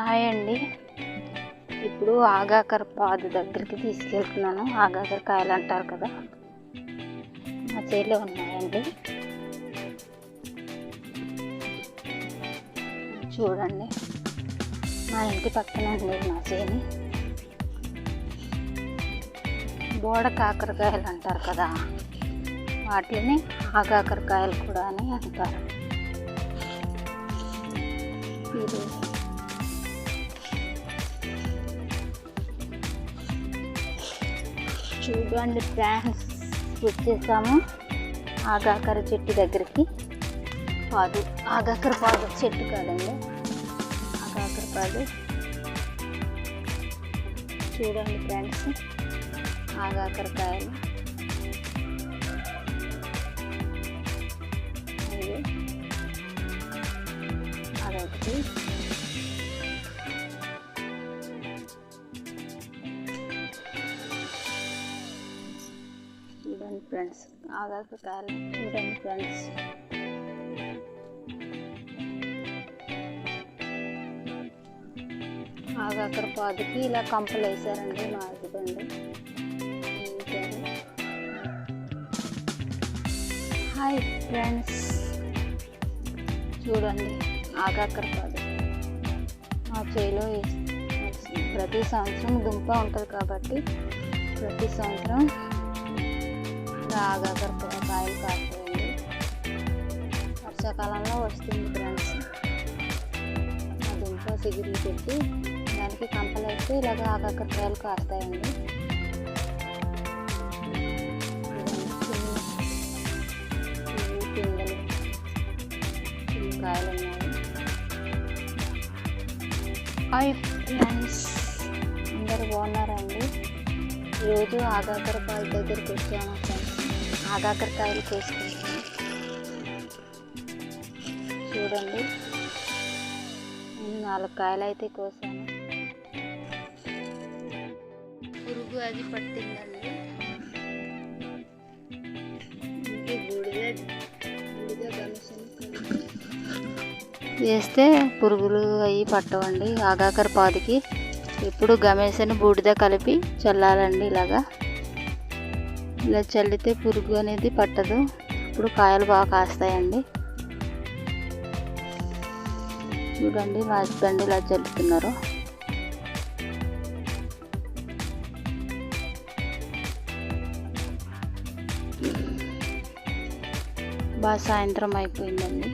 Hi అండి. ఇప్పుడు ఆగాకర పాదు దగ్గరికి తీసుకెళ్తున్నాను. ఆగాకర కాయలు అంటారు కదా, మా చేలో ఉన్నాయండి. చూడండి, మా ఇంటి పక్కన ఉండేది మా చేని. బోడ కాకరకాయలు అంటారు కదా, వాటిని ఆగాకరకాయలు కూడా అని అంటారు. ఇది చూడండి ఫ్రెండ్స్, వచ్చేసాము ఆగాకర చెట్టు దగ్గరికి. ఆగాకర పాదు చెట్టు కాదండి, ఆగాకర పాదు. చూడండి ఫ్రెండ్స్, ఆగాకరకాయలు అదొకటి. చూడండి ఫ్రెండ్స్, ఆగాకరకాయలు చూడండి ఫ్రెండ్స్. ఆగాకర పాదుకి ఇలా కంపలు వేసారండి మా హస్బెండ్. హాయ్ ఫ్రెండ్స్, చూడండి ఆగాకర పాదు మా చేలో ప్రతి సంవత్సరం దుంప ఉంటుంది కాబట్టి ప్రతి సంవత్సరం ఆగాకర కాయలు కాస్తాయండి. వర్షాకాలంలో వస్తుంది ఫ్రెండ్స్. ఆ దుంప సిగిరి పెట్టి దానికి కంపలు వేస్తే ఇలాగ ఆగాకర కాయలు కాస్తాయండి. కాయలు ఉన్నాయి. హాయ్ ఫ్రెండ్స్, అందరు బాగున్నారండి. ఈరోజు ఆగాకర పాదు దగ్గరికి వచ్చాను ఫ్రెండ్స్. ఆగాకరకాయలు చేసుకుంటాను. చూడండి, నేను 4 కాయలు అయితే కోసాను. పురుగు అది పట్టిందండి. ఇంకే బూడిద వేస్తే పురుగులు అవి పట్టవండి. ఆగాకర పాదుకి ఇప్పుడు గమేసని బూడిద కలిపి చల్లాలండి. ఇలా చల్లితే పురుగు అనేది పట్టదు. ఇప్పుడు కాయలు బాగా కాస్తాయండి. చూడండి, మా హస్బెండ్ ఇలా చల్లుతున్నారు. బాగా సాయంత్రం అయిపోయిందండి.